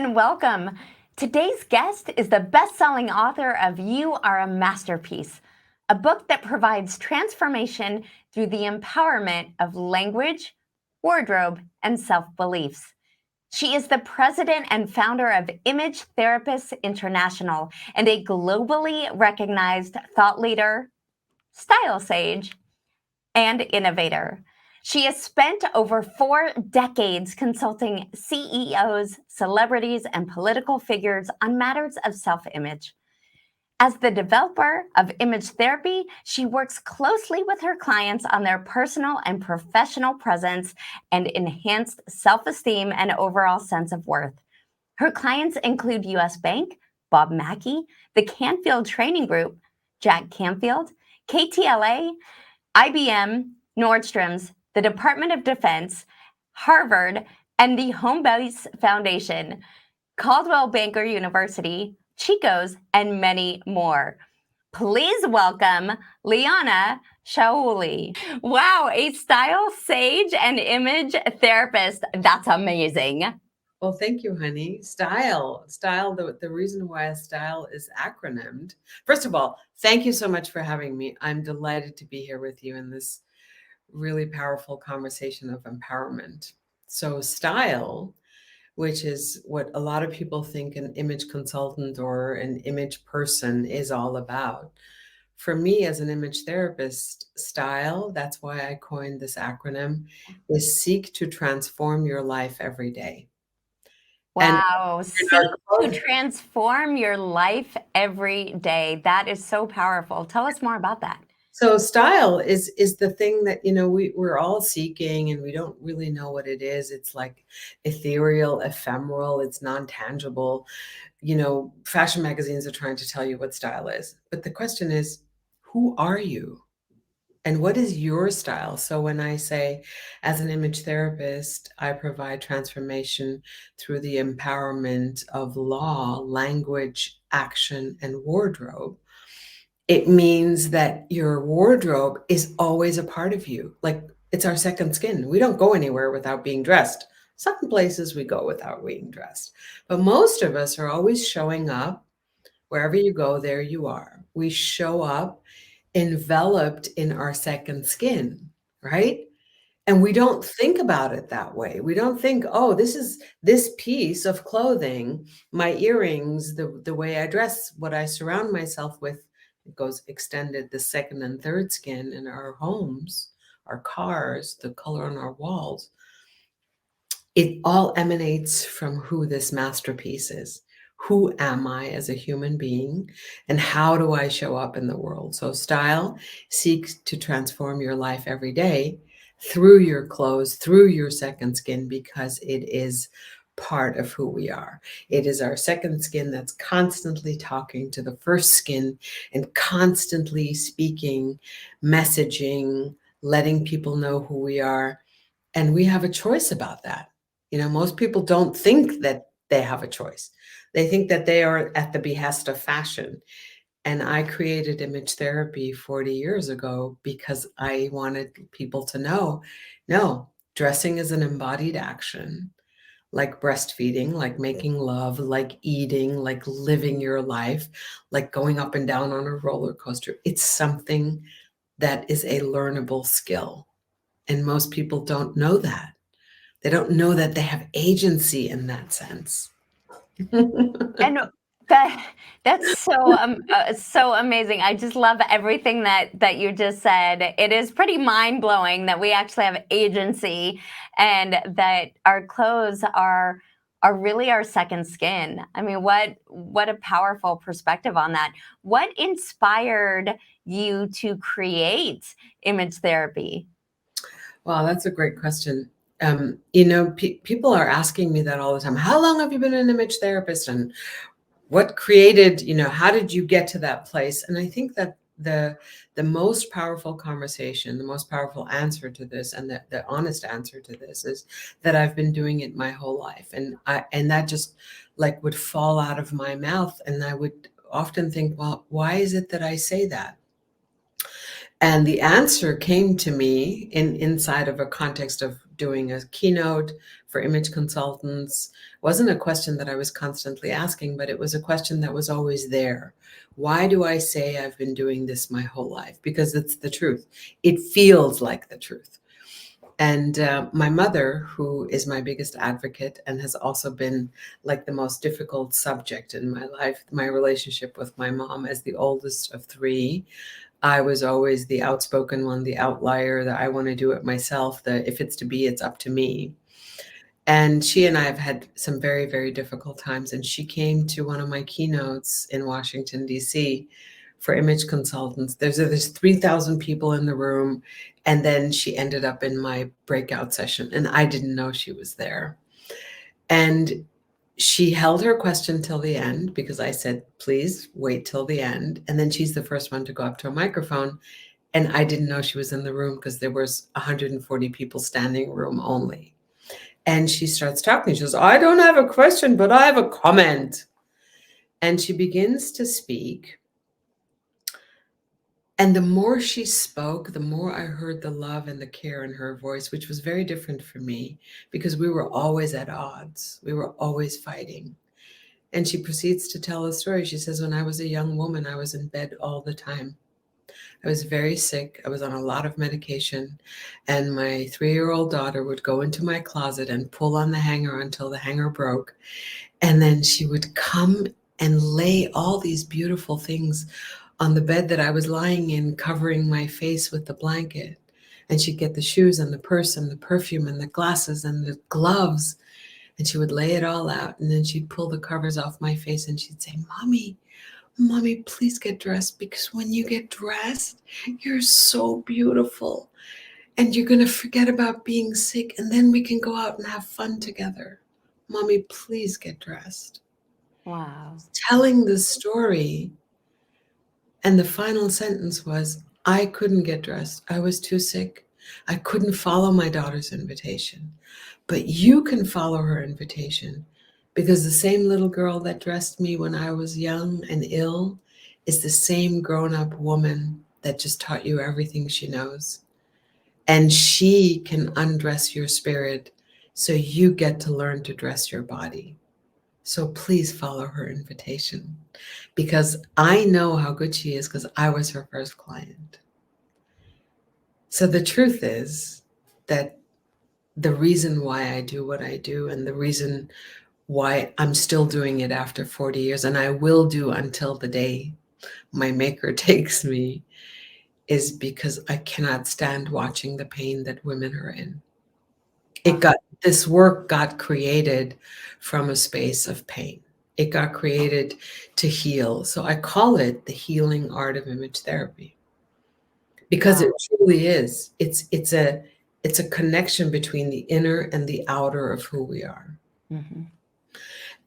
and welcome. Today's guest is the best-selling author of You Are a Masterpiece, a book that provides transformation through the empowerment of language, wardrobe, and self-beliefs. She is the president and founder of Image Therapists International and a globally recognized thought leader, style sage, and innovator. She has spent over 4 decades consulting CEOs, celebrities, and political figures on matters of self-image. As the developer of image therapy, she works closely with her clients on their personal and professional presence and enhanced self-esteem and overall sense of worth. Her clients include US Bank, Bob Mackie, the Canfield Training Group, Jack Canfield, KTLA, IBM, Nordstrom's, the Department of Defense, Harvard, and the Homebase Foundation, Caldwell Banker University, Chico's, and many more. Please welcome Liana Chaouli. Wow, a style sage and image therapist. That's amazing. Well, thank you, honey. The reason why style is acronymed. First of all, thank you so much for having me. I'm delighted to be here with you in this really powerful conversation of empowerment. So style, which is what a lot of people think an image consultant or an image person is all about. For me, as an image therapist, style, that's why I coined this acronym, is seek to transform your life every day. Wow, seek to transform your life every day. That is so powerful. Tell us more about that. So style is the thing that, we're all seeking, and we don't really know what it is. It's like ethereal, ephemeral, it's non-tangible. Fashion magazines are trying to tell you what style is. But the question is, who are you? And what is your style? So when I say, as an image therapist, I provide transformation through the empowerment of law, language, action, and wardrobe, it means that your wardrobe is always a part of you. Like, it's our second skin. We don't go anywhere without being dressed. Some places we go without being dressed. But most of us are always showing up. Wherever you go, there you are. We show up enveloped in our second skin, right? And we don't think about it that way. We don't think, oh, this piece of clothing, my earrings, the way I dress, what I surround myself with, it goes extended the second and third skin in our homes, our cars, the color on our walls. It all emanates from who this masterpiece is. Who am I as a human being, and how do I show up in the world? So style seeks to transform your life every day through your clothes, through your second skin, because it is part of who we are. It is our second skin that's constantly talking to the first skin and constantly speaking, messaging, letting people know who we are. And we have a choice about that. Most people don't think that they have a choice. They think that they are at the behest of fashion. And I created image therapy 40 years ago because I wanted people to know, no, dressing is an embodied action, like breastfeeding, like making love, like eating, like living your life, like going up and down on a roller coaster. It's something that is a learnable skill. And most people don't know that. They don't know that they have agency in that sense. And that's so amazing. I just love everything that you just said. It is pretty mind-blowing that we actually have agency and that our clothes are really our second skin. I mean, what a powerful perspective on that. What inspired you to create image therapy? Wow, that's a great question. People are asking me that all the time. How long have you been an image therapist, and what created, how did you get to that place? And I think that the most powerful conversation, the most powerful answer to this, and the honest answer to this, is that I've been doing it my whole life. And that just like would fall out of my mouth. And I would often think, well, why is it that I say that? And the answer came to me inside of a context of doing a keynote for image consultants wasn't a question that I was constantly asking, but it was a question that was always there. Why do I say I've been doing this my whole life? Because it's the truth. It feels like the truth. And my mother, who is my biggest advocate and has also been like the most difficult subject in my life, my relationship with my mom as the oldest of three, I was always the outspoken one, the outlier, that I want to do it myself, that if it's to be, it's up to me. And she and I have had some very, very difficult times. And she came to one of my keynotes in Washington, D.C. for image consultants. There's 3,000 people in the room. And then she ended up in my breakout session. And I didn't know she was there. And she held her question till the end because I said, please wait till the end. And then she's the first one to go up to a microphone. And I didn't know she was in the room because there was 140 people standing room only. And she starts talking. She goes, I don't have a question, but I have a comment. And she begins to speak. And the more she spoke, the more I heard the love and the care in her voice, which was very different for me because we were always at odds. We were always fighting. And she proceeds to tell a story. She says, when I was a young woman, I was in bed all the time. I was very sick. I was on a lot of medication. And my 3-year-old daughter would go into my closet and pull on the hanger until the hanger broke. And then she would come and lay all these beautiful things on the bed that I was lying in, covering my face with the blanket. And she'd get the shoes and the purse and the perfume and the glasses and the gloves. And she would lay it all out. And then she'd pull the covers off my face and she'd say, Mommy, please get dressed, because when you get dressed, you're so beautiful and you're going to forget about being sick and then we can go out and have fun together. Mommy, please get dressed. Wow. Telling the story, and the final sentence was, I couldn't get dressed. I was too sick. I couldn't follow my daughter's invitation, but you can follow her invitation. Because the same little girl that dressed me when I was young and ill is the same grown-up woman that just taught you everything she knows. And she can undress your spirit so you get to learn to dress your body. So please follow her invitation, because I know how good she is because I was her first client. So the truth is that the reason why I do what I do, and the reason why I'm still doing it after 40 years, and I will do until the day my maker takes me, is because I cannot stand watching the pain that women are in. This work got created from a space of pain. It got created to heal. So I call it the healing art of image therapy, because it truly is. It's a connection between the inner and the outer of who we are. Mm-hmm.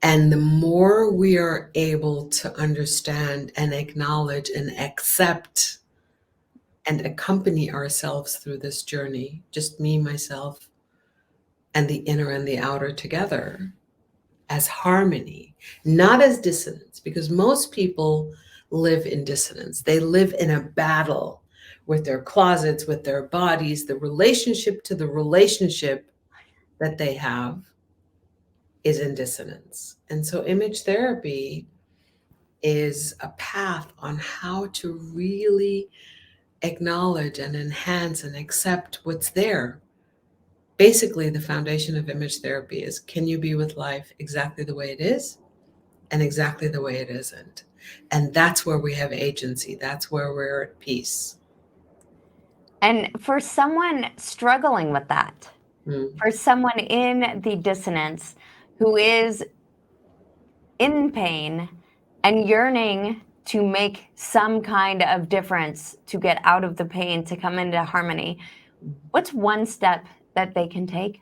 And the more we are able to understand and acknowledge and accept and accompany ourselves through this journey, just me, myself, and the inner and the outer together, as harmony, not as dissonance, because most people live in dissonance. They live in a battle with their closets, with their bodies, the relationship to the relationship that they have is in dissonance. And so image therapy is a path on how to really acknowledge and enhance and accept what's there. Basically, the foundation of image therapy is, can you be with life exactly the way it is and exactly the way it isn't? And that's where we have agency. That's where we're at peace. And for someone struggling with that, for someone in the dissonance who is in pain and yearning to make some kind of difference, to get out of the pain, to come into harmony, what's one step that they can take?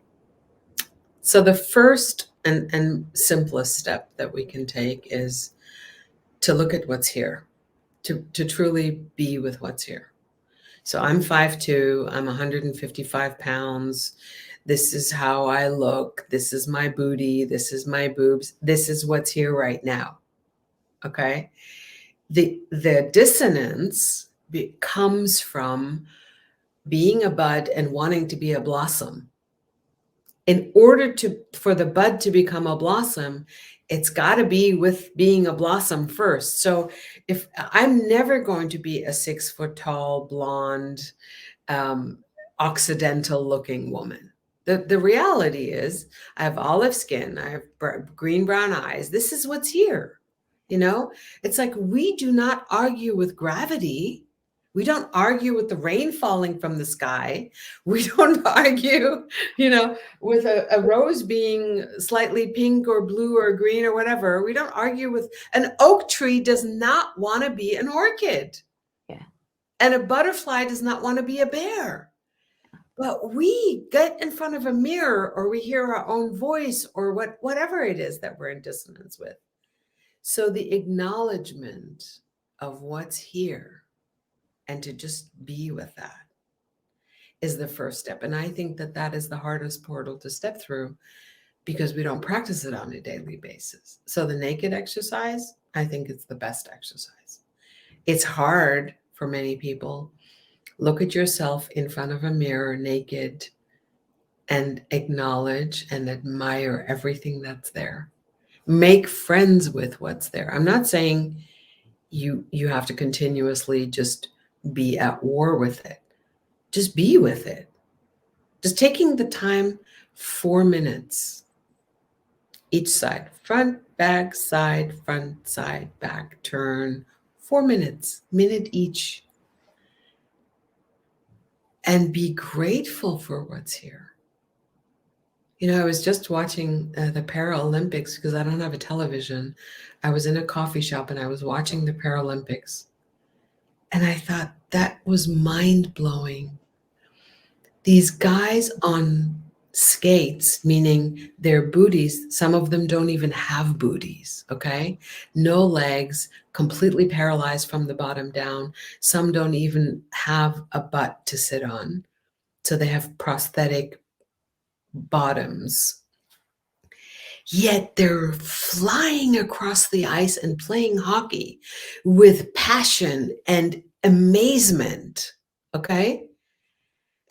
So the first and simplest step that we can take is to look at what's here, to truly be with what's here. So I'm 5'2", I'm 155 pounds. This is how I look. This is my booty. This is my boobs. This is what's here right now. Okay. The dissonance comes from being a bud and wanting to be a blossom. In order for the bud to become a blossom, it's got to be with being a blossom first. So if I'm never going to be a 6 foot tall, blonde, um, Occidental looking woman. The reality is, I have olive skin, I have green brown eyes. This is what's here. You know, it's like we do not argue with gravity. We don't argue with the rain falling from the sky. We don't argue, with a rose being slightly pink or blue or green or whatever. We don't argue with an oak tree does not want to be an orchid. Yeah. And a butterfly does not want to be a bear. But we get in front of a mirror or we hear our own voice or whatever it is that we're in dissonance with. So the acknowledgement of what's here and to just be with that is the first step. And I think that that is the hardest portal to step through because we don't practice it on a daily basis. So the naked exercise, I think it's the best exercise. It's hard for many people. Look at yourself in front of a mirror naked and acknowledge and admire everything that's there. Make friends with what's there. I'm not saying you have to continuously just be at war with it. Just be with it. Just taking the time, 4 minutes each side, front, back, side, front, side, back, turn, 4 minutes, minute each. And be grateful for what's here. I was just watching the Paralympics because I don't have a television. I was in a coffee shop and I was watching the Paralympics. And I thought that was mind-blowing. These guys on skates, meaning their booties, some of them don't even have booties, okay? No legs, completely paralyzed from the bottom down. Some don't even have a butt to sit on. So they have prosthetic bottoms. Yet they're flying across the ice and playing hockey with passion and amazement, okay?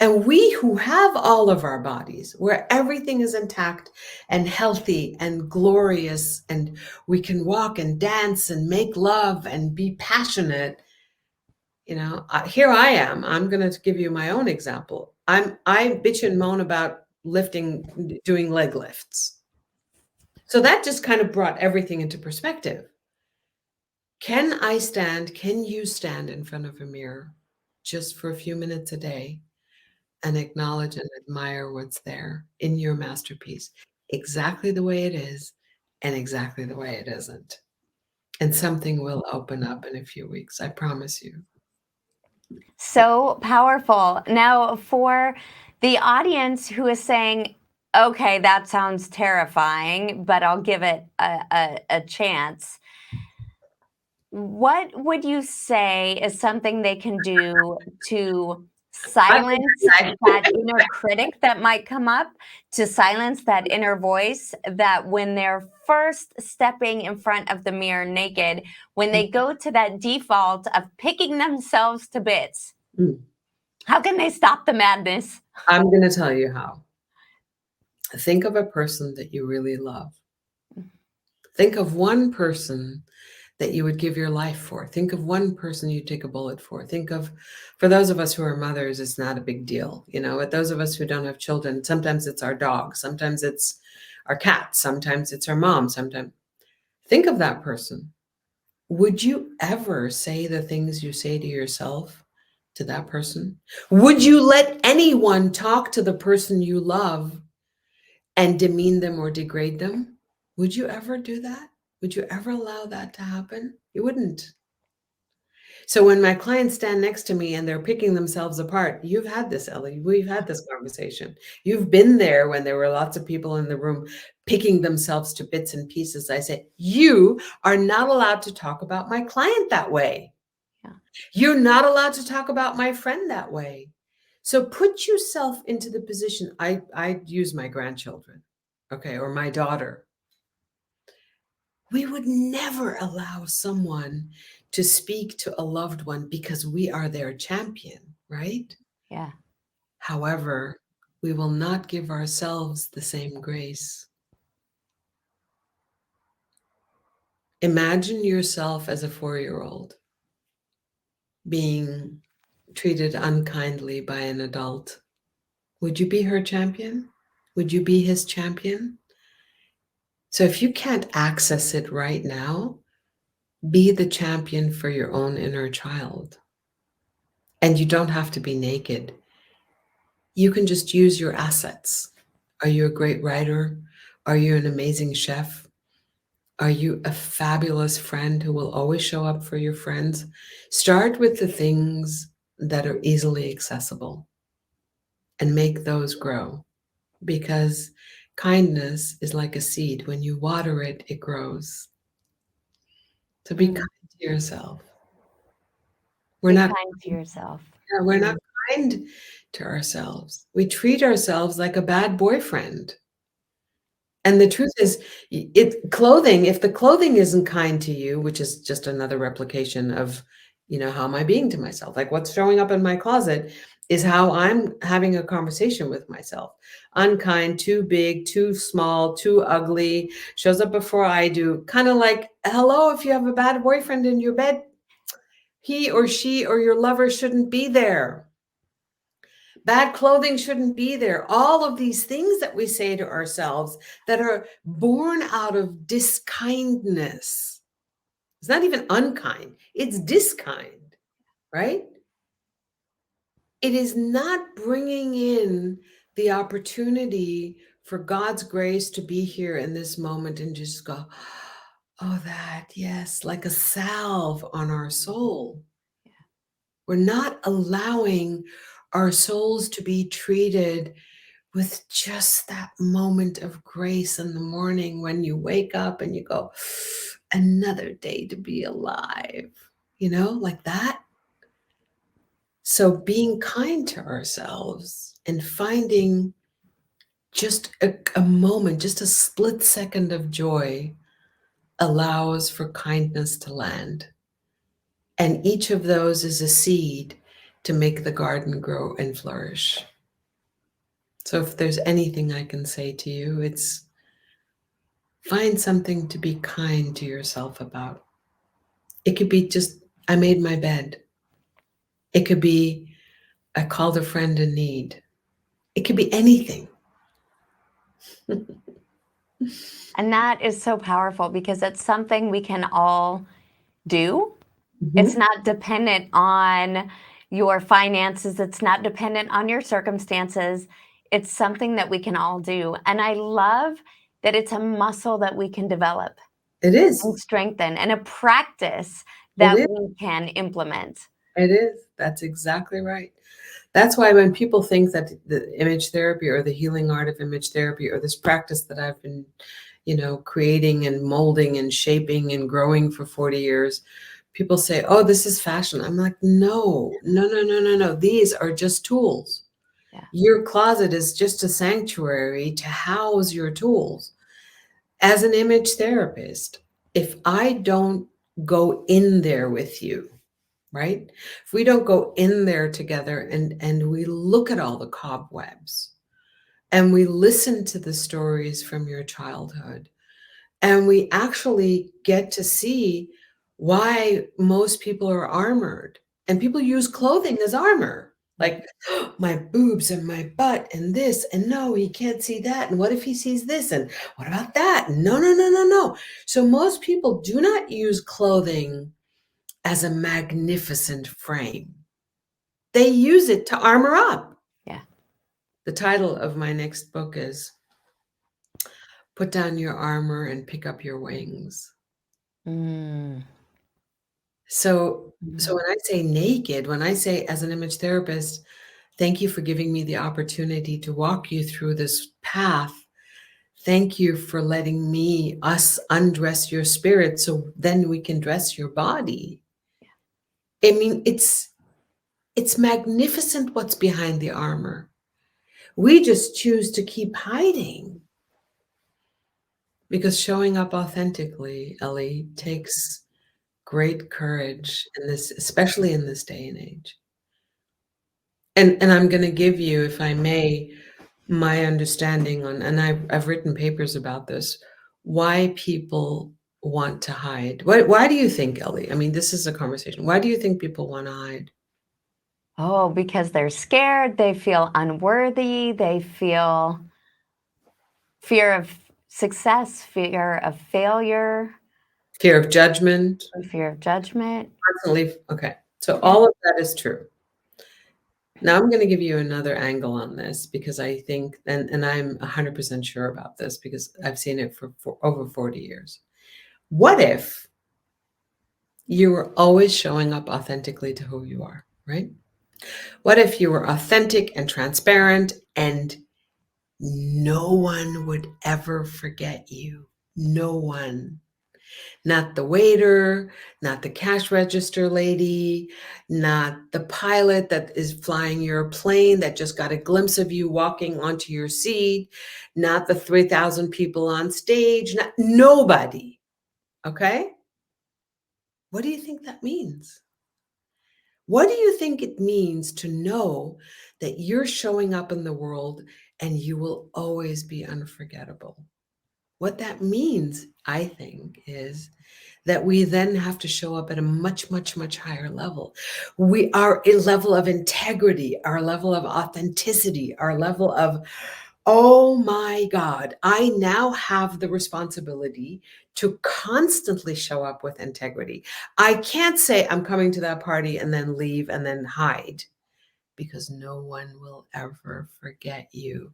And we who have all of our bodies, where everything is intact and healthy and glorious, and we can walk and dance and make love and be passionate, here I am. I'm going to give you my own example. I bitch and moan about doing leg lifts. So that just kind of brought everything into perspective. Can you stand in front of a mirror just for a few minutes a day and acknowledge and admire what's there in your masterpiece, exactly the way it is and exactly the way it isn't? And something will open up in a few weeks, I promise you. So powerful. Now, for the audience who is saying, okay, that sounds terrifying, but I'll give it a chance. What would you say is something they can do to silence that inner critic that might come up, to silence that inner voice that when they're first stepping in front of the mirror naked, when they go to that default of picking themselves to bits? How can they stop the madness? I'm going to tell you how. Think of a person that you really love. Think of one person that you would give your life for. Think of one person you'd take a bullet for. For those of us who are mothers, it's not a big deal. But those of us who don't have children, sometimes it's our dog, sometimes it's our cat, sometimes it's our mom, sometimes. Think of that person. Would you ever say the things you say to yourself to that person? Would you let anyone talk to the person you love and demean them or degrade them? Would you ever do that? Would you ever allow that to happen? You wouldn't. So when my clients stand next to me and they're picking themselves apart, you've had this, Ellie. We've had this conversation. You've been there when there were lots of people in the room picking themselves to bits and pieces. I say, you are not allowed to talk about my client that way. Yeah. You're not allowed to talk about my friend that way. So put yourself into the position. I use my grandchildren, okay, or my daughter. We would never allow someone to speak to a loved one because we are their champion, right? Yeah. However, we will not give ourselves the same grace. Imagine yourself as a 4-year-old being treated unkindly by an adult. Would you be her champion? Would you be his champion? So if you can't access it right now, be the champion for your own inner child. And you don't have to be naked. You can just use your assets. Are you a great writer? Are you an amazing chef? Are you a fabulous friend who will always show up for your friends? Start with the things that are easily accessible and make those grow, because kindness is like a seed. When you water it, it grows. So be kind Mm. to yourself. We're Be not, kind to yourself. yeah, we're not Mm. kind to ourselves. We treat ourselves like a bad boyfriend. And the truth is, clothing, if the clothing isn't kind to you, which is just another replication of, how am I being to myself? Like what's showing up in my closet is how I'm having a conversation with myself. Unkind, too big, too small, too ugly, shows up before I do. Kind of like, hello, if you have a bad boyfriend in your bed, he or she or your lover shouldn't be there. Bad clothing shouldn't be there. All of these things that we say to ourselves that are born out of diskindness. It's not even unkind, it's diskind, right? It is not bringing in the opportunity for God's grace to be here in this moment and just go, oh, that, yes, like a salve on our soul. We're not allowing our souls to be treated with just that moment of grace in the morning when you wake up and you go, another day to be alive, like that. So being kind to ourselves and finding just a moment, just a split second of joy allows for kindness to land. And each of those is a seed to make the garden grow and flourish. So if there's anything I can say to you, it's find something to be kind to yourself about. It could be just, I made my bed. It could be, I called a friend in need. It could be anything. And that is so powerful because it's something we can all do. It's Mhm. not dependent on your finances, it's not dependent on your circumstances. It's something that we can all do. And I love that it's a muscle that we can develop It is. and strengthen and a practice It that is. we can implement. It is. That's exactly right. That's why when people think that the image therapy or the healing art of image therapy or this practice that I've been, creating and molding and shaping and growing for 40 years, people say, oh, this is fashion. I'm like, no, no, no, no, no, no. These are just tools. Yeah. Your closet is just a sanctuary to house your tools. As an image therapist, if I don't go in there with you, right? If we don't go in there together and we look at all the cobwebs and we listen to the stories from your childhood and we actually get to see why most people are armored, and people use clothing as armor, like my boobs and my butt and this, and no, he can't see that, and what if he sees this, and what about that? No, no, no, no, no. So most people do not use clothing as a magnificent frame. They use it to armor up. Yeah. The title of my next book is Put Down Your Armor and Pick Up Your Wings. Mm. So when I say naked, when I say as an image therapist, thank you for giving me the opportunity to walk you through this path. Thank you for letting us undress your spirit so then we can dress your body. I mean, it's magnificent what's behind the armor. We just choose to keep hiding because showing up authentically, Ellie, takes great courage in this, especially in this day and age. And I'm going to give you, if I may, my understanding on, and I've written papers about this, why people want to hide. Why do you think, Ellie? I mean, this is a conversation. Why do you think people want to hide? Oh, because they're scared, they feel unworthy, they feel fear of success, fear of failure, Fear of judgment, fear of judgment. constantly. Okay, so Yeah. all of that is true. Now I'm going to give you another angle on this because I think, and I'm 100% sure about this because I've seen it for over 40 years. What if you were always showing up authentically to who you are, right? What if you were authentic and transparent and no one would ever forget you? No one. Not the waiter, not the cash register lady, not the pilot that is flying your plane that just got a glimpse of you walking onto your seat, not the 3,000 people on stage, not, nobody. Okay? What do you think that means? What do you think it means to know that you're showing up in the world and you will always be unforgettable? What that means, I think, is that we then have to show up at a much, much, much higher level. We are a level of integrity, our level of authenticity, our level of, oh my God, I now have the responsibility to constantly show up with integrity. I can't say I'm coming to that party and then leave and then hide because no one will ever forget you.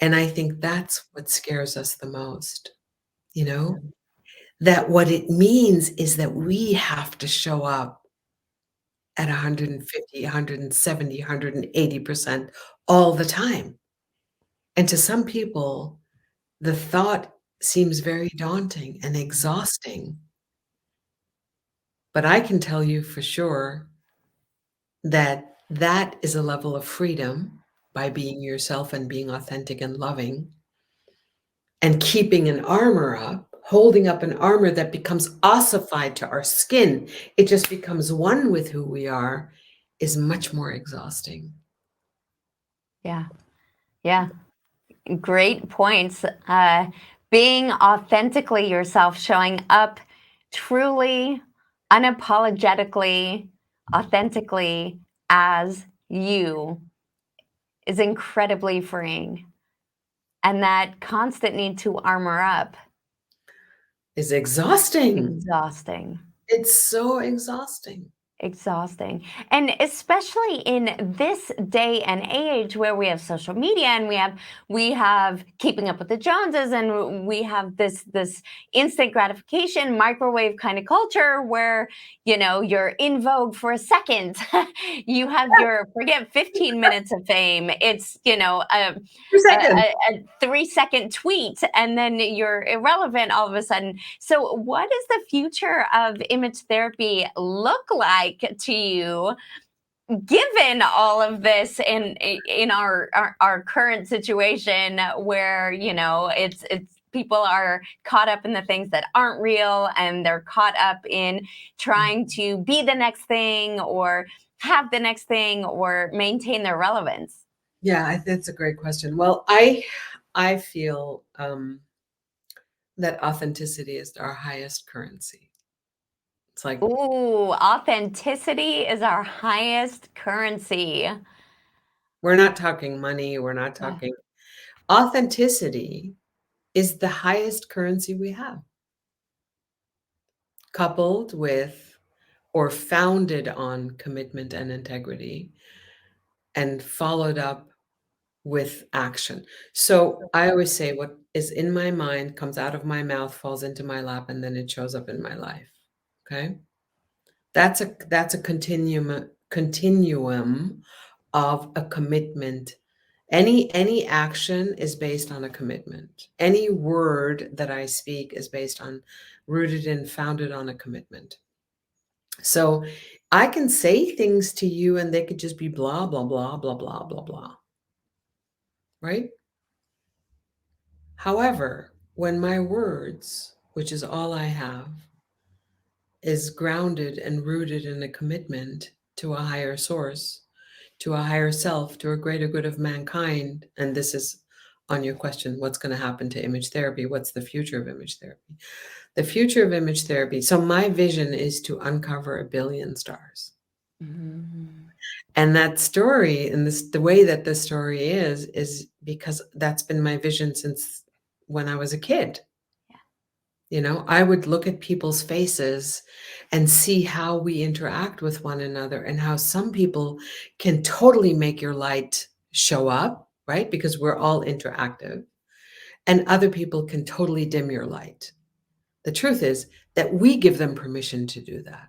And I think that's what scares us the most, you know, that what it means is that we have to show up at 150, 170, 180% all the time. And to some people, the thought seems very daunting and exhausting. But I can tell you for sure that that is a level of freedom by being yourself and being authentic and loving and keeping an armor up, holding up an armor that becomes ossified to our skin. It just becomes one with who we are, is much more exhausting. Yeah. Yeah. Great points. Being authentically yourself, showing up truly, unapologetically, authentically as you is incredibly freeing. And that constant need to armor up, Is exhausting. exhausting. It's so exhausting. Exhausting. And especially in this day and age where we have social media and we have keeping up with the Joneses and we have this instant gratification microwave kind of culture where you're in vogue for a second. You have your forget 15 minutes of fame. It's Two a, seconds. a 3-second tweet and then you're irrelevant all of a sudden. So what does the future of image therapy look like to you given all of this in our current situation where it's people are caught up in the things that aren't real and they're caught up in trying to be the next thing or have the next thing or maintain their relevance? Yeah, that's a great question. Well, I feel that authenticity is our highest currency. It's like Ooh, authenticity is our highest currency. we're not talking money, we're not Yeah. talking authenticity is the highest currency we have, coupled with or founded on commitment and integrity and followed up with action. So I always say what is in my mind comes out of my mouth, falls into my lap, and then it shows up in my life. Okay. That's a continuum of a commitment. Any action is based on a commitment. Any word that I speak is based on rooted and founded on a commitment. So I can say things to you and they could just be blah blah blah blah blah blah blah, right? However, when my words, which is all I have, is grounded and rooted in a commitment to a higher source, to a higher self, to a greater good of mankind. And this is on your question, what's going to happen to image therapy? What's the future of image therapy? The future of image therapy. So my vision is to uncover 1 billion stars. Mhm. And that story, and the way that this story is because that's been my vision since when I was a kid. Yeah. You know, I would look at people's faces and see how we interact with one another, and how some people can totally make your light show up, right? Because we're all interactive, and other people can totally dim your light. The truth is that we give them permission to do that.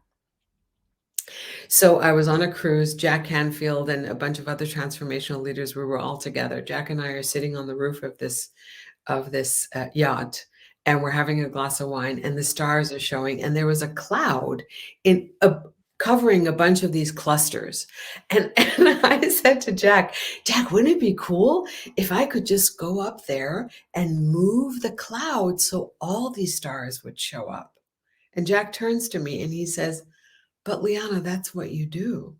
So I was on a cruise, Jack Canfield and a bunch of other transformational leaders, we were all together. Jack and I are sitting on the roof of this yacht, and we're having a glass of wine, and the stars are showing, and there was a cloud covering a bunch of these clusters. And I said to Jack, wouldn't it be cool if I could just go up there and move the cloud so all these stars would show up? And Jack turns to me and he says, but Liana, that's what you do.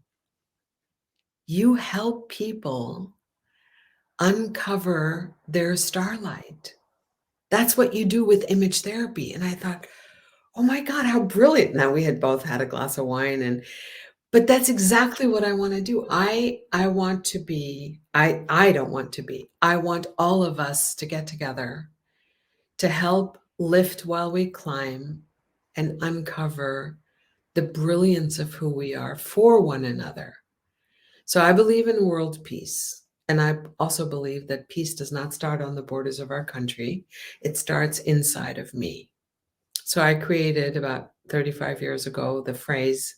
You help people uncover their starlight. That's what you do with image therapy. And I thought, oh my God, how brilliant. Now we had both had a glass of wine, but that's exactly what I want to do. I want to be, I don't want to be, I want all of us to get together to help lift while we climb and uncover the brilliance of who we are for one another. So I believe in world peace. And I also believe that peace does not start on the borders of our country. It starts inside of me. So I created about 35 years ago the phrase,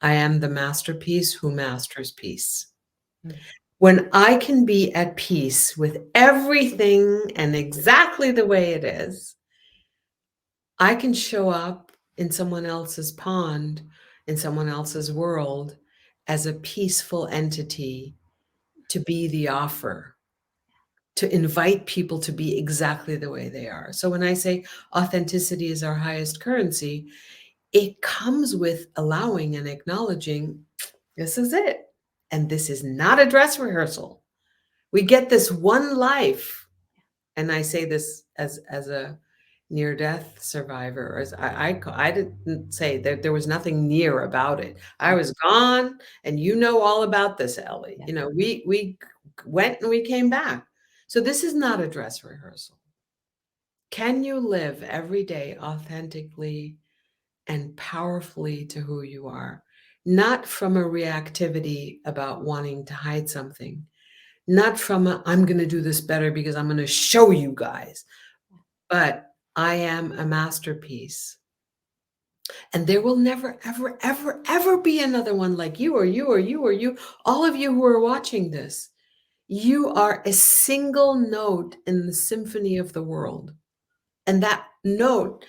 I am the masterpiece who masters peace. Mm. When I can be at peace with everything and exactly the way it is, I can show up in someone else's pond, in someone else's world, as a peaceful entity, to be the offer, to invite people to be exactly the way they are. So when I say authenticity is our highest currency, it comes with allowing and acknowledging this is it. And this is not a dress rehearsal. We get this one life. And I say this as a near death survivor, as I didn't say that there was nothing near about it. I was gone, and you know all about this, Ellie. Yeah. You know, we went and we came back. So this is not a dress rehearsal. Can you live every day authentically and powerfully to who you are? Not from a reactivity about wanting to hide something, not from a, I'm going to do this better because I'm going to show you guys, but I am a masterpiece. And there will never, ever, ever, ever be another one like you, or you, or you, or you. All of you who are watching this, you are a single note in the symphony of the world. And that note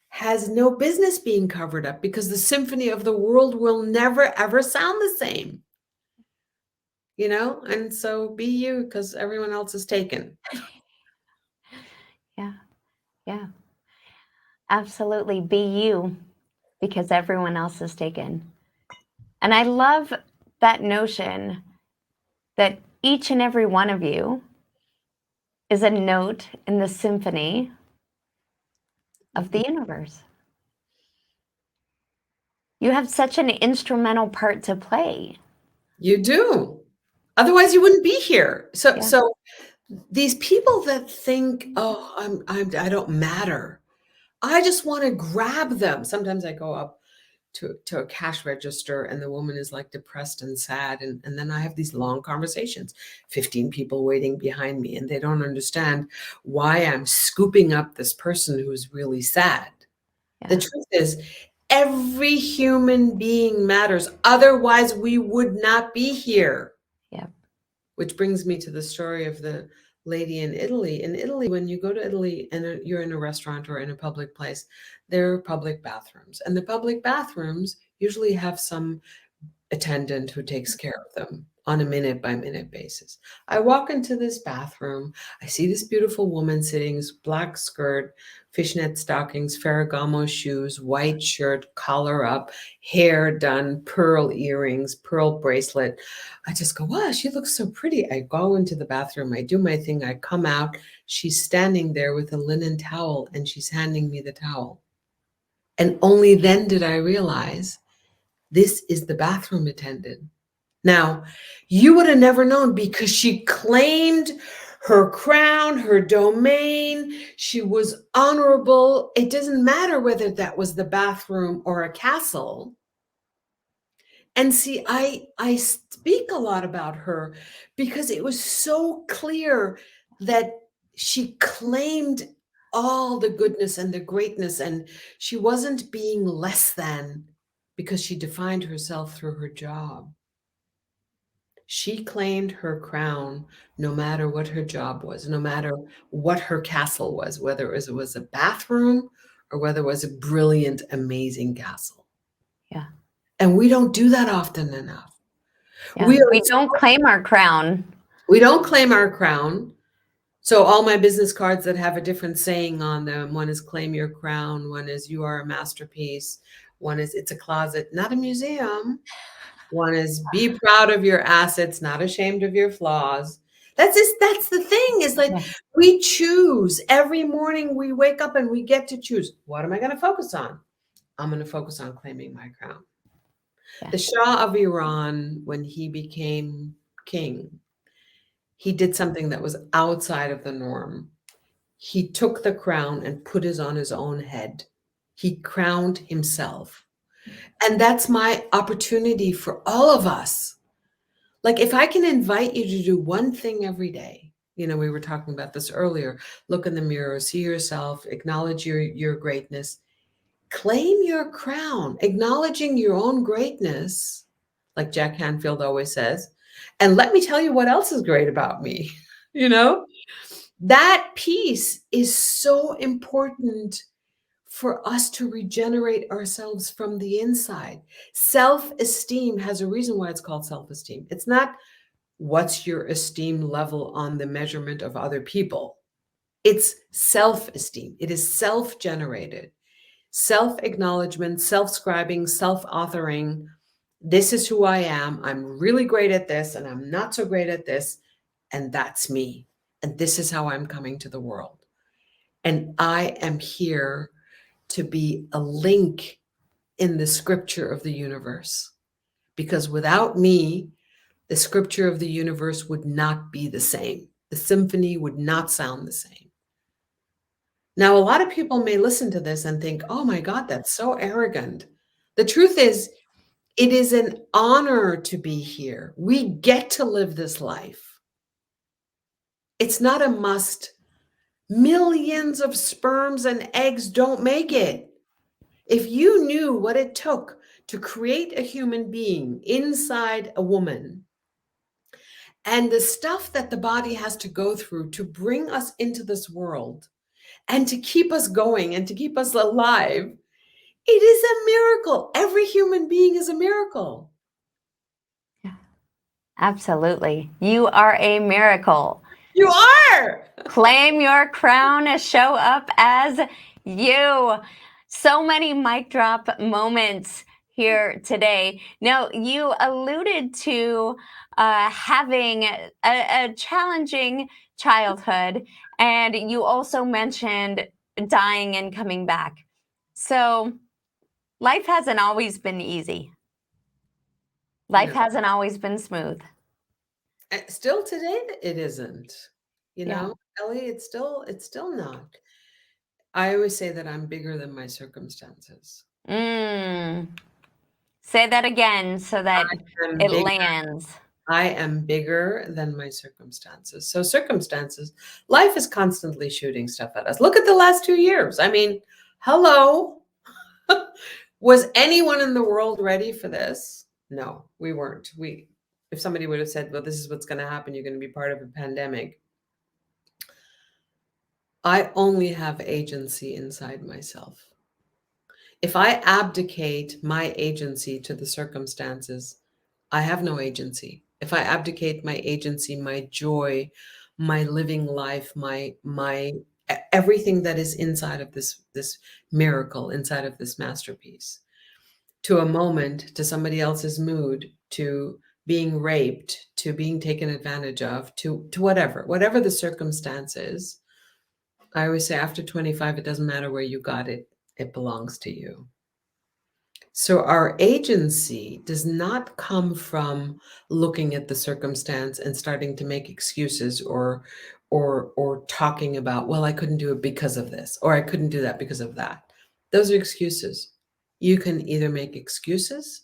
has no business being covered up, because the symphony of the world will never, ever sound the same. You know, and so be you, because everyone else is taken. Yeah. Yeah. Absolutely. Be you, because everyone else is taken. And I love that notion that each and every one of you is a note in the symphony of the universe. You have such an instrumental part to play. You do. Otherwise, you wouldn't be here. So, Yeah. so these people that think, oh, I don't matter. I just want to grab them. Sometimes I go up to a cash register, and the woman is like depressed and sad. And then I have these long conversations, 15 people waiting behind me, and they don't understand why I'm scooping up this person who's really sad. Yeah. The truth is, every human being matters. Otherwise, we would not be here. Yeah. Which brings me to the story of the lady in Italy. In Italy, when you go to Italy and you're in a restaurant or in a public place, there are public bathrooms. And the public bathrooms usually have some attendant who takes care of them. on a minute by minute basis. I walk into this bathroom. I see this beautiful woman sitting, black skirt, fishnet stockings, Ferragamo shoes, white shirt, collar up, hair done, pearl earrings, pearl bracelet. I just go, wow, she looks so pretty. I go into the bathroom. I do my thing. I come out. She's standing there with a linen towel and she's handing me the towel. And only then did I realize this is the bathroom attendant. Now, you would have never known because she claimed her crown, her domain. She was honorable. It doesn't matter whether that was the bathroom or a castle. And see, I speak a lot about her because it was so clear that she claimed all the goodness and the greatness, and she wasn't being less than because she defined herself through her job. She claimed her crown no matter what her job was, no matter what her castle was, whether it was a bathroom or whether it was a brilliant, amazing castle. Yeah. And we don't do that often enough. Yeah. We We don't claim our crown. we don't claim our crown. So all my business cards that have a different saying on them, one is claim your crown, one is you are a masterpiece, one is it's a closet, not a museum. One is be proud of your assets, not ashamed of your flaws. That's the thing, is like Yeah. we choose every morning. We wake up and we get to choose, what am I going to focus on? I'm going to focus on claiming my crown. Yeah. The Shah of Iran, when he became king, he did something that was outside of the norm. He took the crown and put it on his own head. He crowned himself. And that's my opportunity for all of us. Like, if I can invite you to do one thing every day, we were talking about this earlier. Look in the mirror, see yourself, acknowledge your greatness, claim your crown, acknowledging your own greatness, like Jack Canfield always says. And let me tell you what else is great about me. You know, that piece is so important for us to regenerate ourselves from the inside. Self-esteem has a reason why it's called self-esteem. It's not what's your esteem level on the measurement of other people. It's self-esteem. It is self-generated, self-acknowledgement, self-scribing, self-authoring. This is who I am. I'm really great at this, and I'm not so great at this. And that's me. And this is how I'm coming to the world. And I am here to be a link in the scripture of the universe. Because without me, the scripture of the universe would not be the same. The symphony would not sound the same. Now, a lot of people may listen to this and think, oh my God, that's so arrogant. The truth is, it is an honor to be here. We get to live this life. It's not a must. Millions of sperms and eggs don't make it. If you knew what it took to create a human being inside a woman, and the stuff that the body has to go through to bring us into this world and to keep us going and to keep us alive, it is a miracle. Every human being is a miracle. Absolutely. You are a miracle. You are. Claim your crown, show up as you. So many mic drop moments here today. Now, you alluded to having a challenging childhood, and you also mentioned dying and coming back. So, life hasn't always been easy. Life No. hasn't always been smooth. Still today, it isn't. Yeah. Ellie, it's still not. I always say that I'm bigger than my circumstances. Mm. Say that again so that it lands. I am bigger than my circumstances. So circumstances, life is constantly shooting stuff at us. Look at the last 2 years. I mean, hello. Was anyone in the world ready for this? No, we weren't. If somebody would have said, well, this is what's going to happen, you're going to be part of a pandemic. I only have agency inside myself. If I abdicate my agency to the circumstances, I have no agency. if I abdicate my agency, my joy, my living life, my everything that is inside of this miracle, inside of this masterpiece, to a moment, to somebody else's mood, to being raped, to being taken advantage of, to whatever the circumstances, I always say after 25, it doesn't matter where you got it, it belongs to you. So our agency does not come from looking at the circumstance and starting to make excuses or talking about, well, I couldn't do it because of this, or I couldn't do that because of that. Those are excuses. You can either make excuses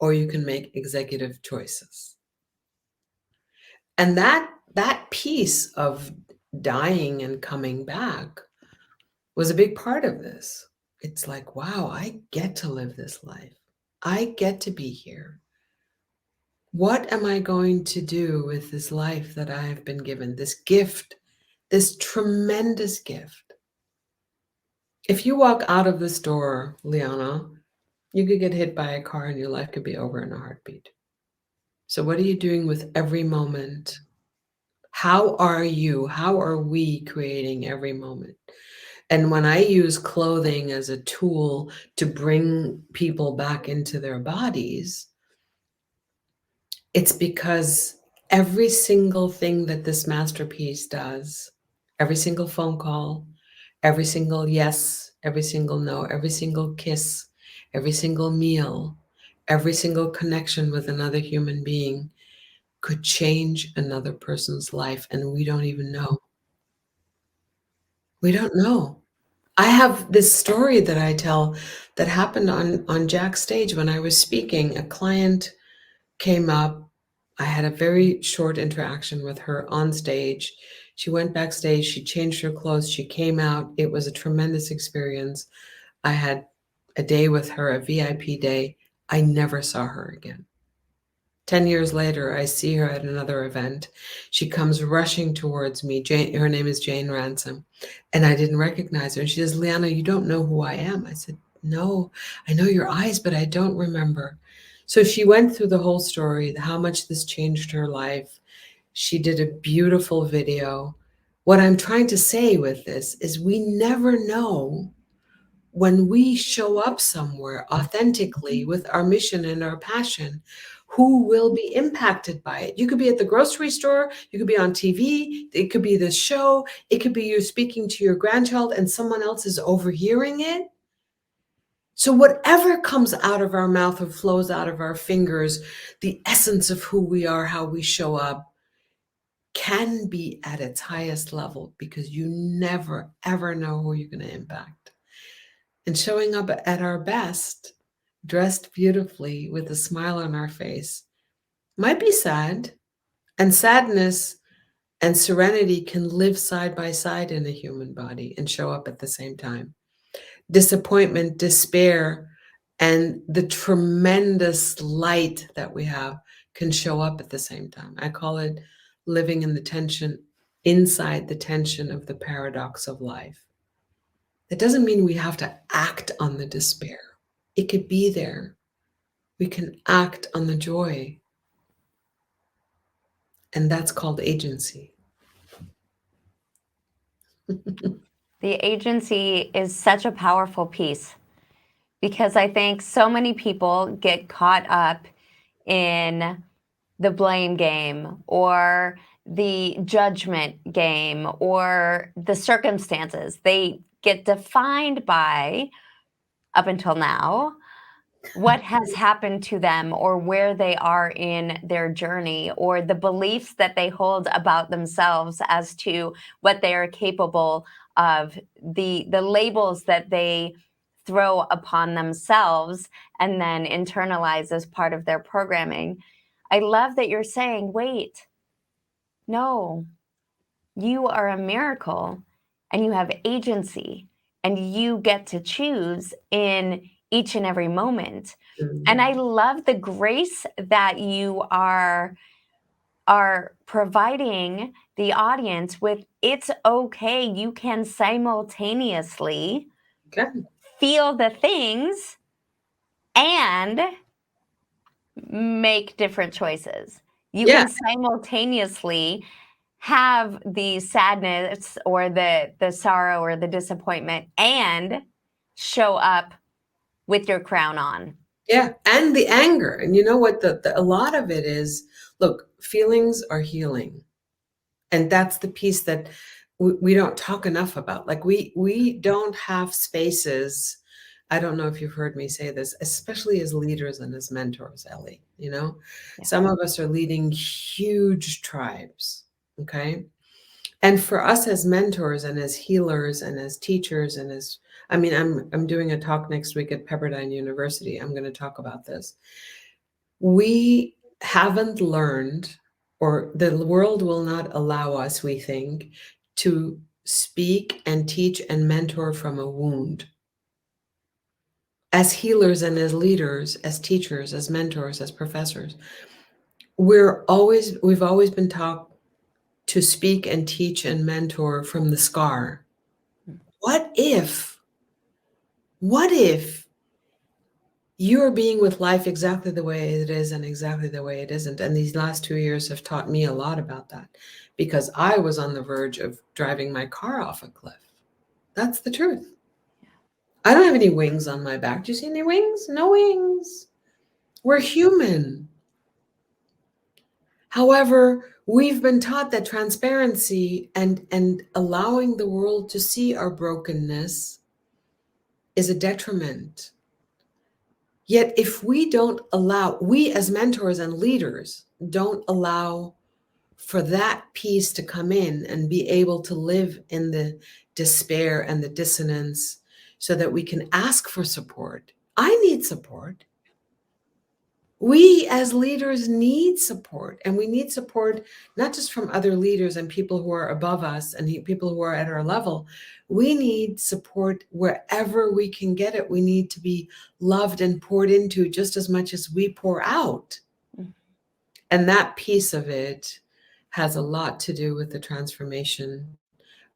or you can make executive choices. And that piece of dying and coming back was a big part of this. It's like, wow, I get to live this life. I get to be here. What am I going to do with this life that I have been given, this gift, this tremendous gift? If you walk out of this door, Liana, you could get hit by a car and your life could be over in a heartbeat. So, what are you doing with every moment? How are we creating every moment? And when I use clothing as a tool to bring people back into their bodies, it's because every single thing that this masterpiece does, every single phone call, every single yes, every single no, every single kiss, every single meal, every single connection with another human being could change another person's life, and we don't even know. We don't know. I have this story that I tell that happened on Jack's stage when I was speaking. A client came up. I had a very short interaction with her on stage. She went backstage, she changed her clothes, she came out. It was a tremendous experience. I had a day with her, a VIP day. I never saw her again. 10 years later, I see her at another event. She comes rushing towards me. Her name is Jane Ransom, and I didn't recognize her. And she says, Liana, you don't know who I am. I said, no, I know your eyes, but I don't remember. So she went through the whole story, how much this changed her life. She did a beautiful video. What I'm trying to say with this is we never know when we show up somewhere authentically with our mission and our passion, who will be impacted by it. You could be at the grocery store, you could be on TV, it could be this show, it could be you speaking to your grandchild and someone else is overhearing it. So whatever comes out of our mouth or flows out of our fingers, the essence of who we are, how we show up, can be at its highest level because you never, ever know who you're going to impact. And showing up at our best, dressed beautifully with a smile on our face, might be sad. And sadness and serenity can live side by side in a human body and show up at the same time. Disappointment, despair, and the tremendous light that we have can show up at the same time. I call it living in the tension, inside the tension of the paradox of life. It doesn't mean we have to act on the despair. It could be there. We can act on the joy. And that's called agency. The agency is such a powerful piece because I think so many people get caught up in the blame game or the judgment game or the circumstances. They get defined by, up until now, what has happened to them or where they are in their journey or the beliefs that they hold about themselves as to what they are capable of, the labels that they throw upon themselves and then internalize as part of their programming. I love that you're saying, wait, no, you are a miracle and you have agency and you get to choose in each and every moment. And I love the grace that you are providing the audience with. It's okay. You can simultaneously feel the things and make different choices. You Yeah, can simultaneously have the sadness or the sorrow or the disappointment and show up with your crown on. yeah, and the anger. And you know what? A lot of it is, look, feelings are healing, and that's the piece that we don't talk enough about. Like we don't have spaces. I don't know if you've heard me say this, especially as leaders and as mentors, Ellie. You know, Yeah. some of us are leading huge tribes. Okay. And for us as mentors and as healers and as teachers and as, I mean, I'm doing a talk next week at Pepperdine University. I'm going to talk about this. We haven't learned, or the world will not allow us, we think, to speak and teach and mentor from a wound. As healers and as leaders, as teachers, as mentors, as professors, we've always been taught to speak and teach and mentor from the scar. What if, what if you're being with life exactly the way it is and exactly the way it isn't? And these last 2 years have taught me a lot about that, because I was on the verge of driving my car off a cliff. That's the truth. I don't have any wings on my back. Do you see any wings? No wings. We're human. However, we've been taught that transparency and allowing the world to see our brokenness is a detriment. Yet, if we don't allow, we as mentors and leaders don't allow for that piece to come in and be able to live in the despair and the dissonance so that we can ask for support. I need support. We as leaders need support, and we need support not just from other leaders and people who are above us and people who are at our level. We need support wherever we can get it. We need to be loved and poured into just as much as we pour out. Mhm. And that piece of it has a lot to do with the transformation,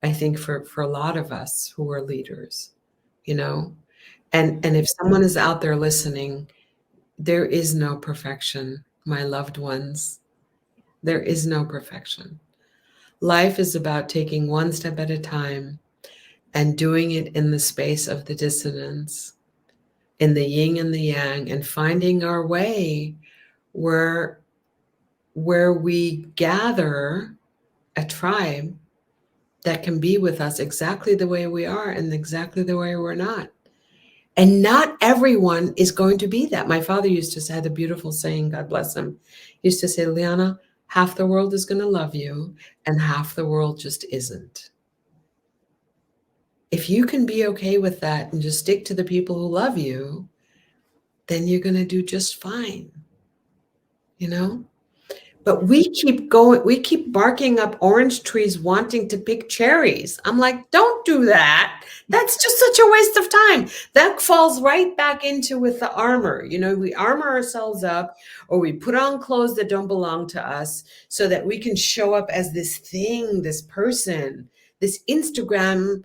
I think, for a lot of us who are leaders, you know. And if someone is out there listening, there is no perfection, my loved ones. There is no perfection. Life is about taking one step at a time and doing it in the space of the dissonance, in the yin and the yang, and finding our way where we gather a tribe that can be with us exactly the way we are and exactly the way we're not. And not everyone is going to be that. My father used to say, had a beautiful saying, God bless him. He used to say, Liana, half the world is going to love you and half the world just isn't. If you can be okay with that and just stick to the people who love you, then you're going to do just fine, you know? But we keep going, we keep barking up orange trees wanting to pick cherries. I'm like, don't do that. That's just such a waste of time. That falls right back into with the armor. You know, we armor ourselves up or we put on clothes that don't belong to us so that we can show up as this thing, this person, this Instagram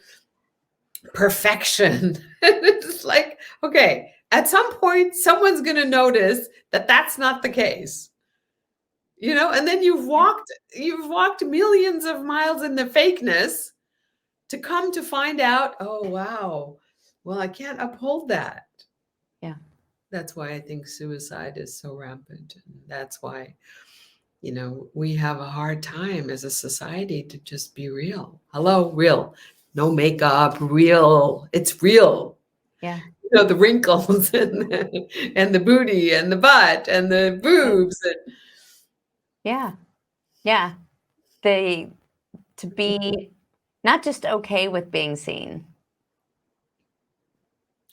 perfection. It's like, okay, at some point, someone's going to notice that that's not the case. You know, and then you've walked millions of miles in the fakeness to come to find out, oh wow, well, I can't uphold that. Yeah. That's why I think suicide is so rampant, and that's why, you know, we have a hard time as a society to just be real. Hello, real. No makeup, real. It's real. Yeah. You know, the wrinkles and the booty and the butt and the boobs. Yeah. Yeah. They to be not just okay with being seen,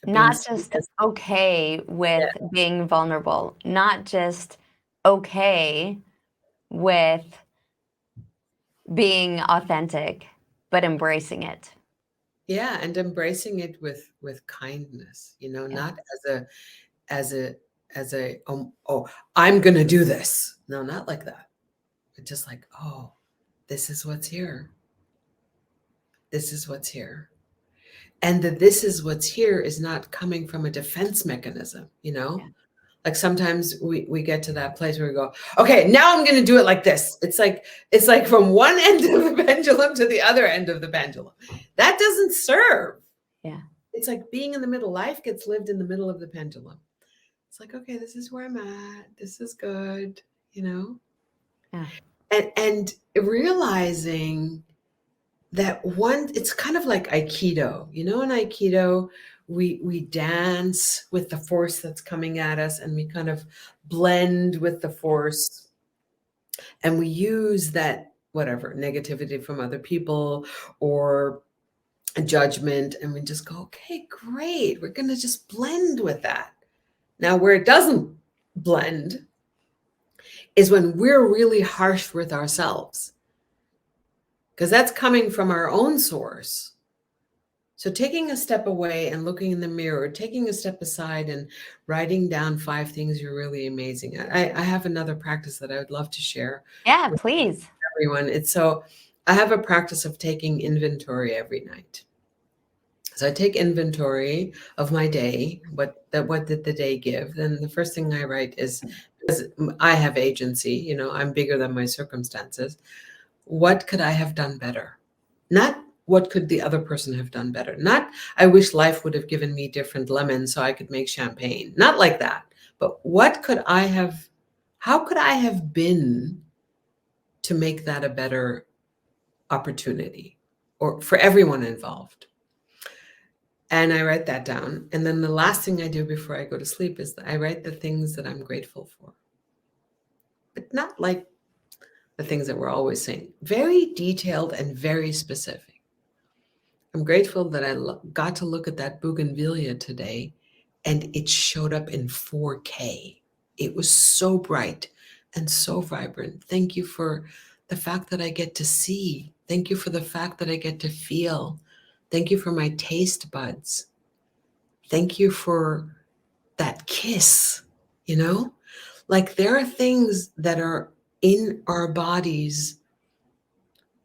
Being not seen just as, okay with being vulnerable, not just okay with being authentic, but embracing it. yeah, and embracing it with kindness, you know, Yeah. not as a oh, I'm gonna do this. No, not like that. But just like, oh, this is what's here. This is what's here. And that this is what's here is not coming from a defense mechanism, you Yeah. know? Like sometimes we get to that place where we go, okay, now I'm going to do it like this. It's like from one end of the pendulum to the other end of the pendulum. That doesn't serve. Yeah. It's like being in the middle. Life gets lived in the middle of the pendulum. It's like, okay, this is where I'm at. This is good, you know? Yeah. And realizing that one, it's kind of like Aikido. You know, in Aikido, we dance with the force that's coming at us, and we kind of blend with the force, and we use that whatever negativity from other people or a judgment, and we just go, okay, great, we're going to just blend with that. Now, where it doesn't blend is when we're really harsh with ourselves, because that's coming from our own source. So taking a step away and looking in the mirror, taking a step aside and writing down 5 things you're really amazing at. I have another practice that I would love to share Yeah, with please. everyone. I have a practice of taking inventory every night. So I take inventory of my day, what did the day give? Then the first thing I write is, because I have agency, you know, I'm bigger than my circumstances. What could I have done better? Not what could the other person have done better? Not I wish life would have given me different lemons so I could make champagne. Not like that. But how could I have been to make that a better opportunity or for everyone involved? And I write that down. And then the last thing I do before I go to sleep is I write the things that I'm grateful for. But not like the things that we're always saying. Very detailed and very specific. I'm grateful that I got to look at that bougainvillea today and it showed up in 4K. It was so bright and so vibrant. Thank you for the fact that I get to see. Thank you for the fact that I get to feel. Thank you for my taste buds. Thank you for that kiss, you know? Like there are things that are in our bodies,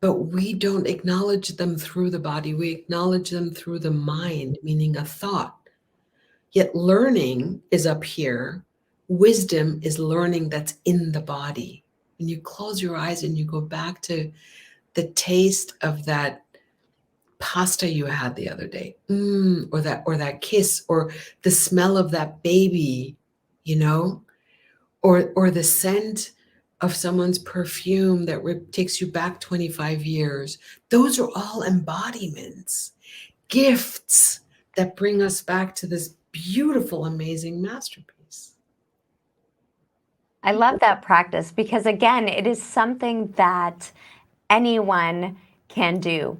but we don't acknowledge them through the body. We acknowledge them through the mind, meaning a thought. Yet learning is up here. Wisdom is learning that's in the body. When you close your eyes and you go back to the taste of that pasta you had the other day, or that kiss, or the smell of that baby, you know, or the scent of someone's perfume that takes you back 25 years. Those are all embodiments, gifts that bring us back to this beautiful, amazing masterpiece. I love that practice because, again, it is something that anyone can do.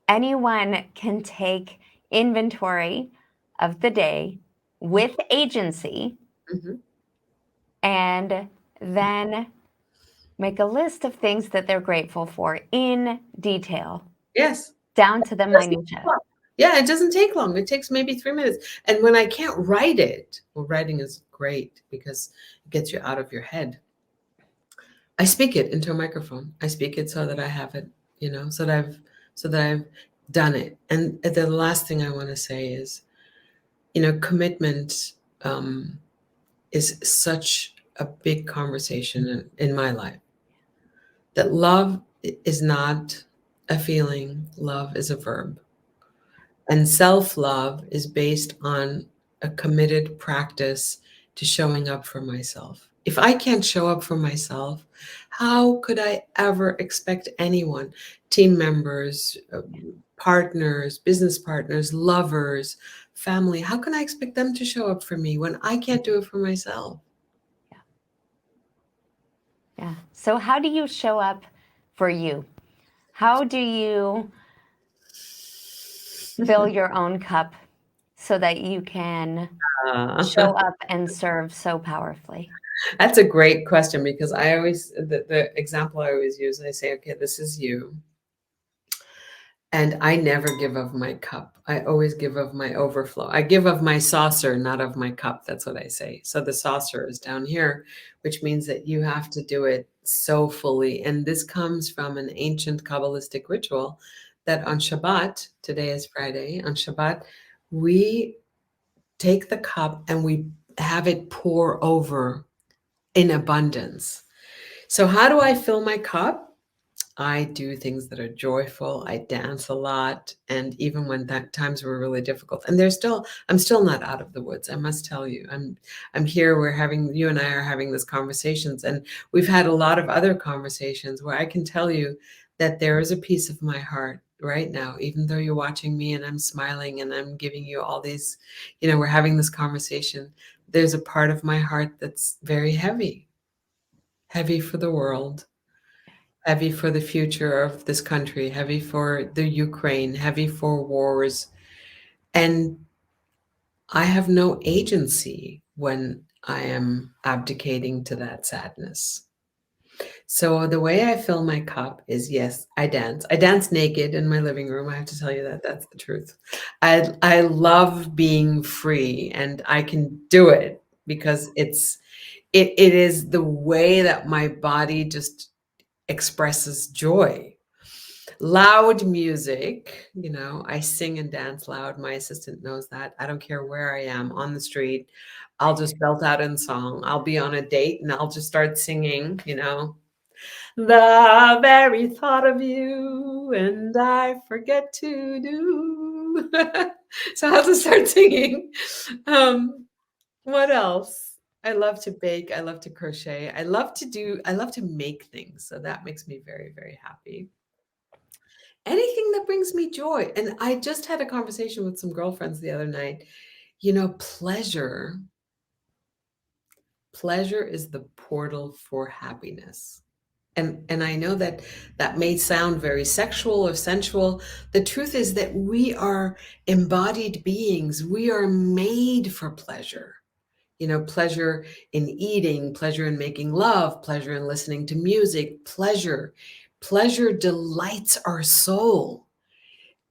Anyone can take inventory of the day with agency Mhm. and then make a list of things that they're grateful for in detail, Yes. down to the It doesn't take minutia. long. Yeah, it doesn't take long. It takes maybe 3 minutes. And when I can't write it, well, writing is great because it gets you out of your head. I speak it into a microphone. I speak it so that I have it, you know, so that I've done it. And the last thing I want to say is, you know, commitment is such a big conversation in my life. That love is not a feeling, love is a verb. And self-love is based on a committed practice to showing up for myself. If I can't show up for myself, how could I ever expect anyone, team members, partners, business partners, lovers, family, how can I expect them to show up for me when I can't do it for myself? Yeah. So, how do you show up for you? How do you fill your own cup so that you can show up and serve so powerfully? That's a great question because the example I always use, I say, okay, this is you. And I never give of my cup. I always give of my overflow. I give of my saucer, not of my cup. That's what I say. So the saucer is down here, which means that you have to do it so fully. And this comes from an ancient Kabbalistic ritual that on Shabbat, today is Friday, on Shabbat, we take the cup and have it pour over in abundance. So how do I fill my cup? I do things that are joyful. I dance a lot, and even when that times were really difficult, and I'm still not out of the woods. I must tell you, I'm here. You and I are having these conversations, and we've had a lot of other conversations where I can tell you that there is a piece of my heart right now, even though you're watching me and I'm smiling and I'm giving you all these, we're having this conversation. There's a part of my heart that's very heavy, heavy for the world, heavy for the future of this country, heavy for the Ukraine, heavy for wars. And I have no agency when I am abdicating to that sadness. So the way I fill my cup is, yes, I dance. I dance naked in my living room. I have to tell you that that's the truth. I love being free, and I can do it because it is the way that my body just expresses joy. Loud music, I sing and dance loud. My assistant knows that. I don't care where I am on the street. I'll just belt out in song. I'll be on a date and I'll just start singing. The very thought of you and I forget to do. So I'll just start singing. What else? I love to bake. I love to crochet. I love to make things. So that makes me very, very happy. Anything that brings me joy. And I just had a conversation with some girlfriends the other night. Pleasure is the portal for happiness. And I know that that may sound very sexual or sensual. The truth is that we are embodied beings. We are made for pleasure. Pleasure in eating, pleasure in making love, pleasure in listening to music, pleasure. Pleasure delights our soul.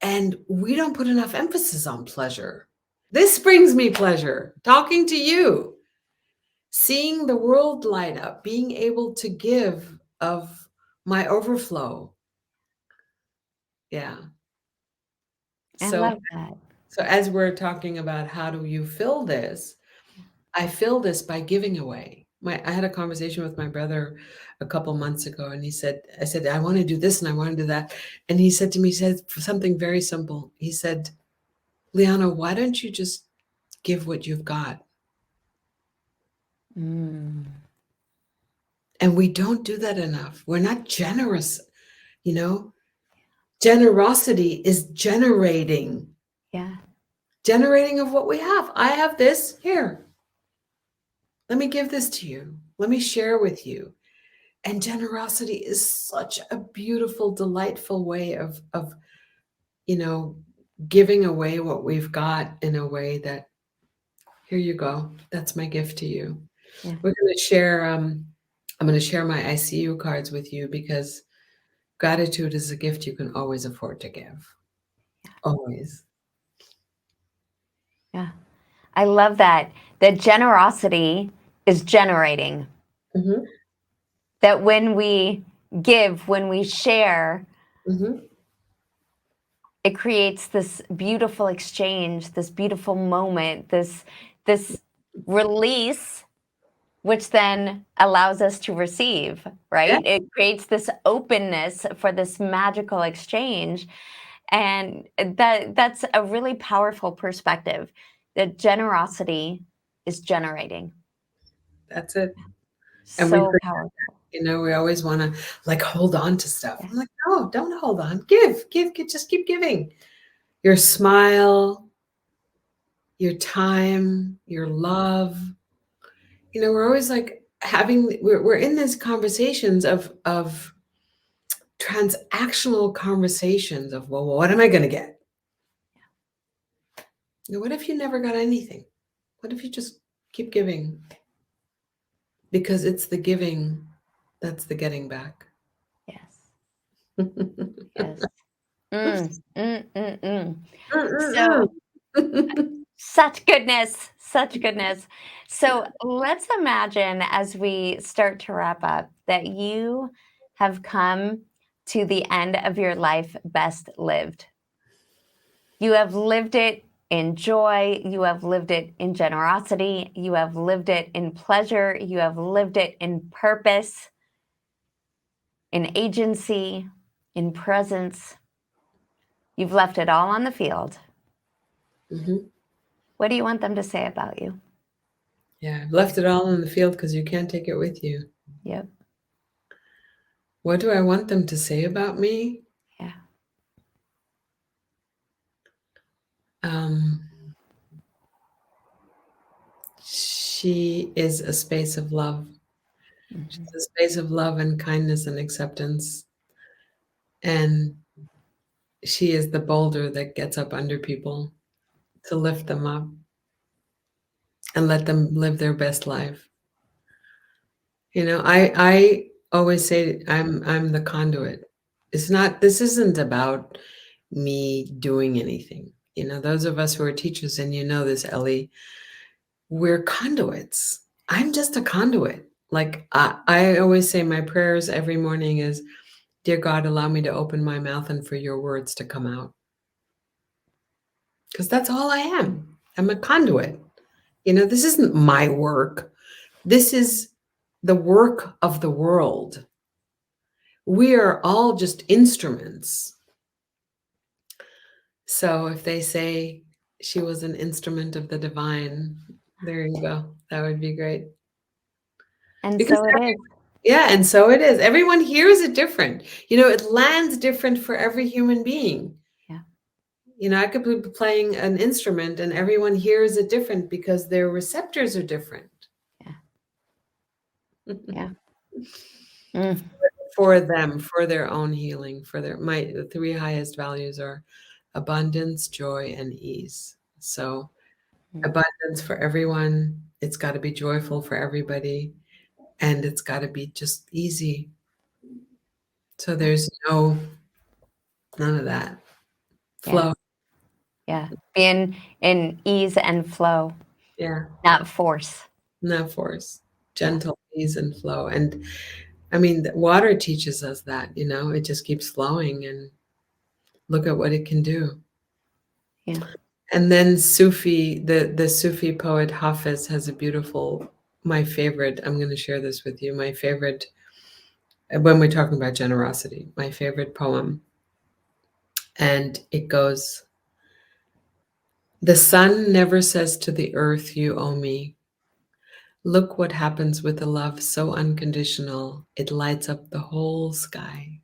And we don't put enough emphasis on pleasure. This brings me pleasure, talking to you, seeing the world light up, being able to give of my overflow. Yeah. I So, love that. so as we're talking about how do you fill this, I fill this by giving away. I had a conversation with my brother a couple months ago, and I said, I want to do this and I want to do that. And he said to me, he said something very simple. He said, Liana, why don't you just give what you've got? Mm. And we don't do that enough. We're not generous. Generosity is generating Yeah. of what we have. I have this here. Let me give this to you. Let me share with you. And generosity is such a beautiful, delightful way of giving away what we've got in a way that, here you go. That's my gift to you. Yeah. We're going to share. I'm going to share my ICU cards with you because gratitude is a gift you can always afford to give. Yeah. Always. Yeah. I love that. That generosity is generating. Mm-hmm. That when we give, when we share, Mm-hmm. it creates this beautiful exchange, this beautiful moment, this release, which then allows us to receive, right? Yeah. It creates this openness for this magical exchange. And that's a really powerful perspective. That generosity is generating. That's it. And we So powerful. we always want to hold on to stuff. Yeah. I'm like, no, don't hold on. Give, just keep giving. Your smile, your time, your love. We're always we're in these conversations of transactional conversations of, well, what am I going to get? What if you never got anything? What if you just keep giving? Because it's the giving that's the getting back. Yes. Yes. Mm-mm-mm. So such goodness, such goodness. So let's imagine as we start to wrap up that you have come to the end of your life best lived. You have lived it in joy, you have lived it in generosity, you have lived it in pleasure, you have lived it in purpose, in agency, in presence. You've left it all on the field. Mhm. What do you want them to say about you? Yeah, I've left it all in the field because you can't take it with you. Yep. What do I want them to say about me? Yeah. Um, she is a space of love. She's a space of love and kindness and acceptance. And she is the boulder that gets up under people to lift them up and let them live their best life. You know, I always say I'm the conduit. This isn't about me doing anything. You know, those of us who are teachers, and you know this, Ellie, we're conduits. I'm just a conduit. Like I always say my prayers every morning is, dear God, allow me to open my mouth and for your words to come out. Because that's all I am. I'm a conduit. You know, this isn't my work. This is the work of the world. We are all just instruments. So if they say she was an instrument of the divine, there you go. That would be great. And Because so it is. yeah, and so it is. Everyone hears it different. You know, it lands different for every human being. Yeah. You know, I could be playing an instrument and everyone hears it different because their receptors are different. Yeah. Mm. For them, for their own healing, the three highest values are abundance, joy, and ease. So abundance for everyone. It's got to be joyful for everybody. And it's got to be just easy. So there's none of that. Flow. Yeah. Be in ease and flow, Yeah. not force. Not force. Gentle ease and flow. And I mean, the water teaches us that, you know, it just keeps flowing and look at what it can do. Yeah. And then Sufi, the Sufi poet Hafiz has a beautiful, my favorite, I'm going to share this with you, my favorite, when we're talking about generosity, my favorite poem. And it goes, the sun never says to the earth, you owe me. Look what happens with a love so unconditional, it lights up the whole sky.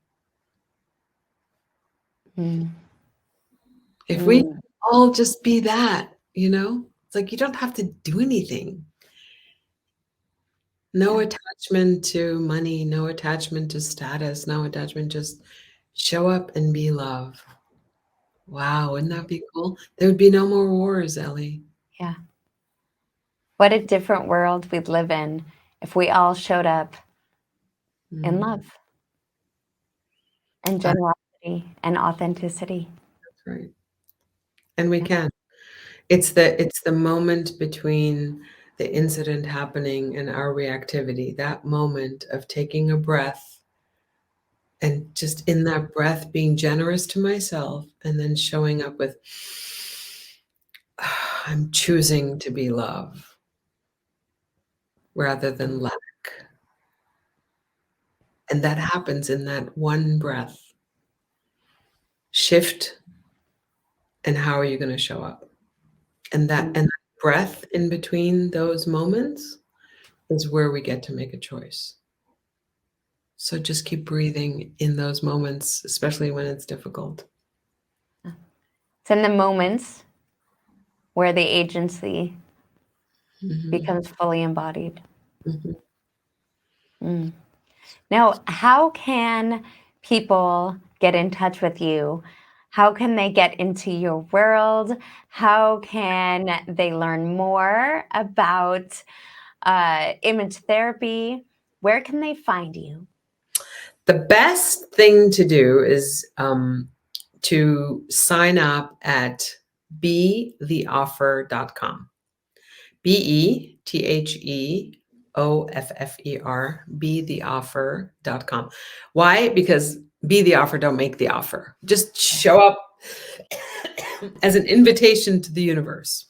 Mm. If we all just be that, you know, it's like you don't have to do anything. No attachment to money, no attachment to status, no attachment, just show up and be love. Wow, wouldn't that be cool? There would be no more wars, Ellie. Yeah. What a different world we'd live in if we all showed up in love and generosity and authenticity. That's right. And we can. It's the moment between the incident happening and our reactivity, that moment of taking a breath and just in that breath being generous to myself and then showing up with, I'm choosing to be love rather than lack. And that happens in that one breath. Shift, and how are you going to show up? And that breath in between those moments is where we get to make a choice. So just keep breathing in those moments, especially when it's difficult. It's in the moments where the agency becomes fully embodied. Now, how can people get in touch with you? How can they get into your world? How can they learn more about image therapy? Where can they find you? The best thing to do is to sign up at betheoffer.com. BETHEOFFER, betheoffer.com. Why? Because be the offer, don't make the offer. Just show up as an invitation to the universe.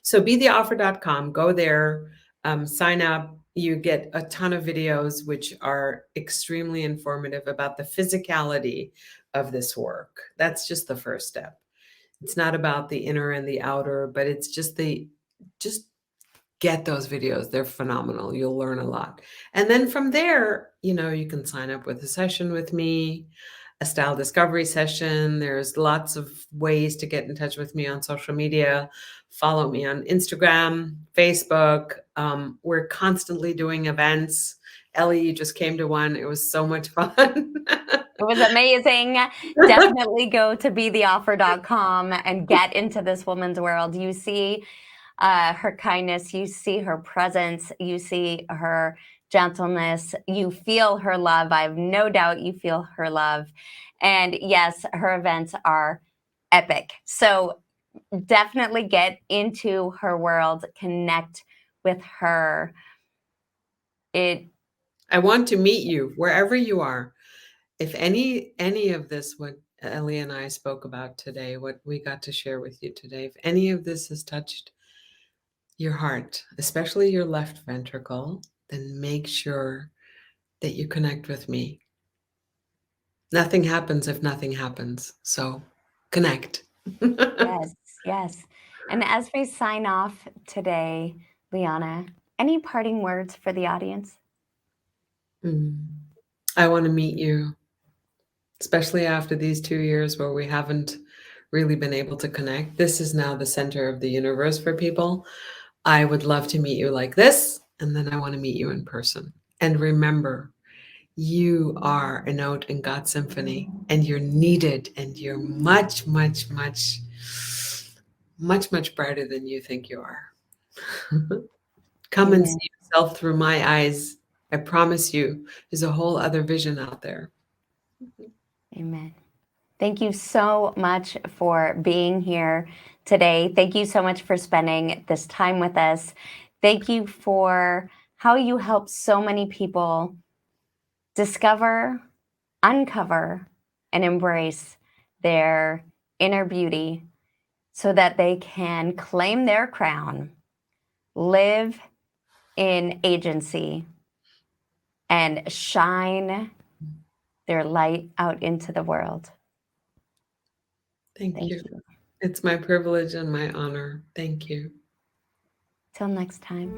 So betheoffer.com, go there, sign up. You get a ton of videos, which are extremely informative about the physicality of this work. That's just the first step. It's not about the inner and the outer, but it's just get those videos. They're phenomenal. You'll learn a lot. And then from there, you can sign up with a session with me, a style discovery session. There's lots of ways to get in touch with me on social media. Follow me on Instagram, Facebook. We're constantly doing events. Ellie, you just came to one. It was so much fun. It was amazing. Definitely go to betheoffer.com and get into this woman's world. You see her kindness, you see her presence, you see her gentleness, you feel her love. I have no doubt you feel her love. And yes, her events are epic. So definitely get into her world, connect with her. I want to meet you wherever you are. If any of this, what Ellie and I spoke about today, what we got to share with you today, if any of this has touched your heart, especially your left ventricle, then make sure that you connect with me. Nothing happens if nothing happens. So connect. Yes. And as we sign off today, Liana, any parting words for the audience? I want to meet you, especially after these 2 years where we haven't really been able to connect. This is now the center of the universe for people. I would love to meet you like this, and then I want to meet you in person. And remember, you are a note in God's symphony, and you're needed, and you're much, much, much, much, much brighter than you think you are. Come and see yourself through my eyes. I promise you, there's a whole other vision out there. Amen. Thank you so much for being here today. Thank you so much for spending this time with us. Thank you for how you help so many people discover, uncover, and embrace their inner beauty so that they can claim their crown, live in agency, and shine their light out into the world. Thank you. It's my privilege and my honor. Thank you. Till next time.